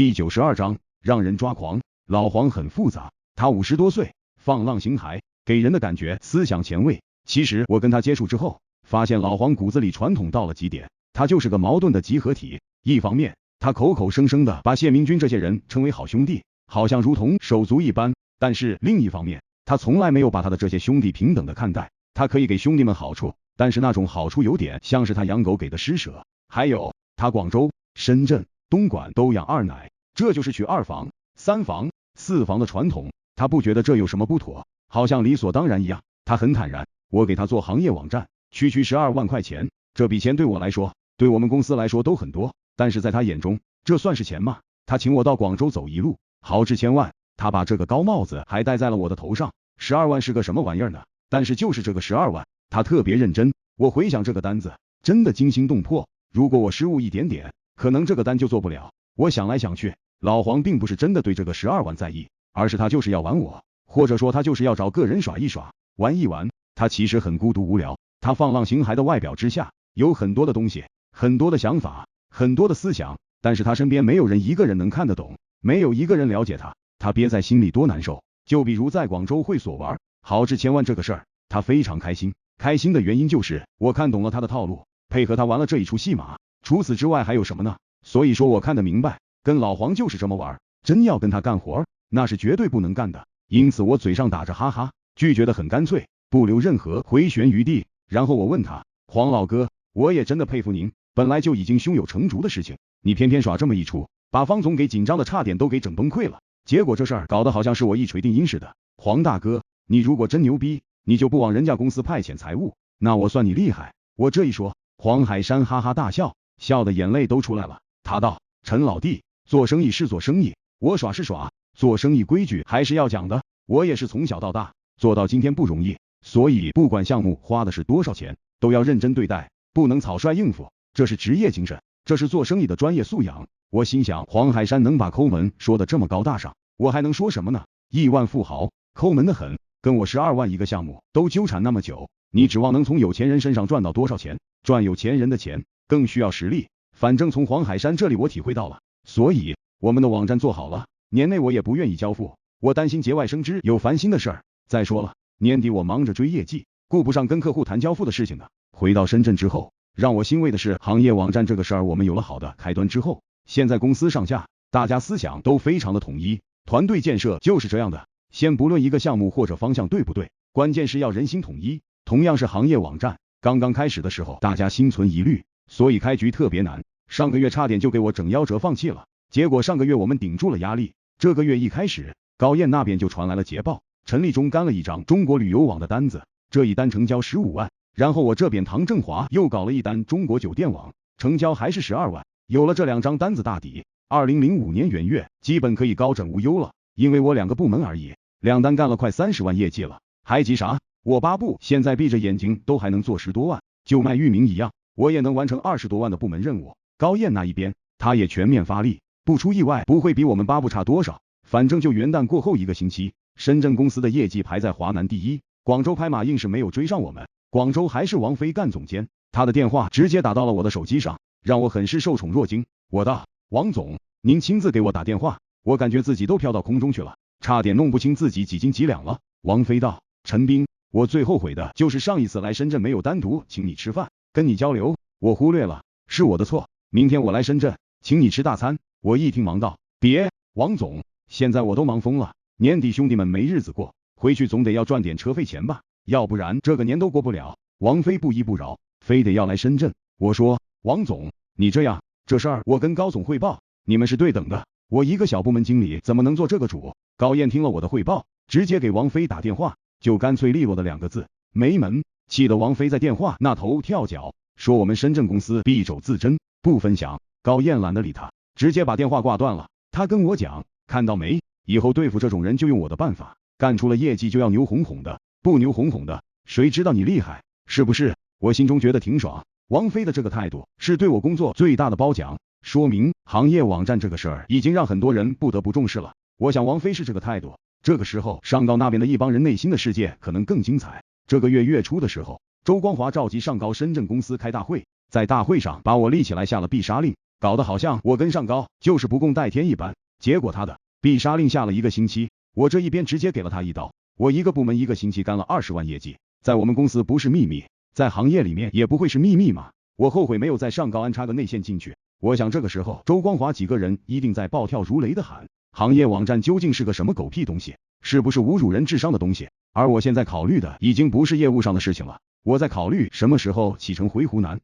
第92章，让人抓狂。老黄很复杂，他50多岁，放浪形骸，给人的感觉思想前卫。其实我跟他接触之后，发现老黄骨子里传统到了极点，他就是个矛盾的集合体。一方面，他口口声声的把谢明军这些人称为好兄弟，好像如同手足一般，但是另一方面，他从来没有把他的这些兄弟平等的看待。他可以给兄弟们好处，但是那种好处有点像是他养狗给的施舍。还有，他广州、深圳、东莞都养二奶，这就是娶2房、3房、4房的传统，他不觉得这有什么不妥，好像理所当然一样。他很坦然，我给他做行业网站，区12万块钱，这笔钱对我来说，对我们公司来说都很多，但是在他眼中，这算是钱吗？他请我到广州走一路，豪掷千万，他把这个高帽子还戴在了我的头上。12万是个什么玩意儿呢？但是就是这个12万，他特别认真。我回想这个单子，真的惊心动魄。如果我失误一点点，可能这个单就做不了。我想来想去，老黄并不是真的对这个12万在意，而是他就是要玩我，或者说他就是要找个人耍一耍，玩一玩。他其实很孤独无聊，他放浪形骸的外表之下，有很多的东西，很多的想法，很多的思想，但是他身边没有人一个人能看得懂，没有一个人了解他，他憋在心里多难受。就比如在广州会所玩豪掷千万这个事儿，他非常开心。开心的原因就是我看懂了他的套路，配合他玩了这一出戏码。除此之外还有什么呢？所以说我看得明白，跟老黄就是这么玩，真要跟他干活，那是绝对不能干的。因此我嘴上打着哈哈，拒绝得很干脆，不留任何回旋余地。然后我问他，黄老哥，我也真的佩服您，本来就已经胸有成竹的事情，你偏偏耍这么一出，把方总给紧张的差点都给整崩溃了。结果这事儿搞得好像是我一锤定音似的。黄大哥，你如果真牛逼，你就不往人家公司派遣财务，那我算你厉害。我这一说，黄海山哈哈大笑，笑的眼泪都出来了。他道，陈老弟，做生意是做生意，我耍是耍，做生意规矩还是要讲的。我也是从小到大做到今天不容易，所以不管项目花的是多少钱，都要认真对待，不能草率应付，这是职业精神，这是做生意的专业素养。我心想，黄海山能把抠门说的这么高大上，我还能说什么呢？亿万富豪，抠门的很，跟我12万一个项目都纠缠那么久，你指望能从有钱人身上赚到多少钱？赚有钱人的钱更需要实力，反正从黄海山这里我体会到了。所以我们的网站做好了，年内我也不愿意交付，我担心节外生枝有烦心的事儿。再说了，年底我忙着追业绩，顾不上跟客户谈交付的事情呢。回到深圳之后，让我欣慰的是行业网站这个事儿我们有了好的开端之后，现在公司上下大家思想都非常的统一，团队建设就是这样的，先不论一个项目或者方向对不对，关键是要人心统一。同样是行业网站，刚刚开始的时候大家心存疑虑，所以开局特别难，上个月差点就给我整夭折放弃了。结果上个月我们顶住了压力，这个月一开始，高燕那边就传来了捷报，陈立中干了一张中国旅游网的单子，这一单成交15万，然后我这边唐振华又搞了一单中国酒店网，成交还是12万。有了这2张单子大底，2005年元月基本可以高枕无忧了，因为我2个部门而已，2单干了快30万业绩了，还急啥？我8部现在闭着眼睛都还能做10多万，就卖域名一样，我也能完成20多万的部门任务。高燕那一边，他也全面发力，不出意外不会比我们8部差多少。反正就元旦过后1个星期，深圳公司的业绩排在华南第一，广州拍马硬是没有追上我们。广州还是王飞干总监，他的电话直接打到了我的手机上，让我很是受宠若惊。我道，王总，您亲自给我打电话，我感觉自己都飘到空中去了，差点弄不清自己几斤几两了。王飞道，陈斌，我最后悔的就是上一次来深圳没有单独请你吃饭，跟你交流，我忽略了，是我的错。明天我来深圳，请你吃大餐。我一听忙道，别，王总，现在我都忙疯了，年底兄弟们没日子过，回去总得要赚点车费钱吧，要不然这个年都过不了。王飞不依不饶，非得要来深圳。我说，王总，你这样，这事儿我跟高总汇报，你们是对等的，我一个小部门经理怎么能做这个主？高燕听了我的汇报，直接给王飞打电话，就干脆利落的2个字，没门。气得王飞在电话那头跳脚，说我们深圳公司敝帚自珍，不分享。高燕懒得理他，直接把电话挂断了。他跟我讲，看到没，以后对付这种人就用我的办法，干出了业绩就要牛哄哄的，不牛哄哄的，谁知道你厉害，是不是？我心中觉得挺爽。王飞的这个态度是对我工作最大的褒奖，说明行业网站这个事儿已经让很多人不得不重视了。我想王飞是这个态度，这个时候上高那边的一帮人内心的世界可能更精彩。这个月月初的时候，周光华召集上高深圳公司开大会，在大会上把我立起来下了必杀令，搞得好像我跟上高就是不共戴天一般。结果他的必杀令下了1个星期，我这一边直接给了他一刀。我一个部门1个星期干了20万业绩，在我们公司不是秘密，在行业里面也不会是秘密嘛。我后悔没有在上高安插个内线进去。我想这个时候周光华几个人一定在暴跳如雷的喊，行业网站究竟是个什么狗屁东西，是不是侮辱人智商的东西？而我现在考虑的已经不是业务上的事情了，我在考虑什么时候启程回湖南。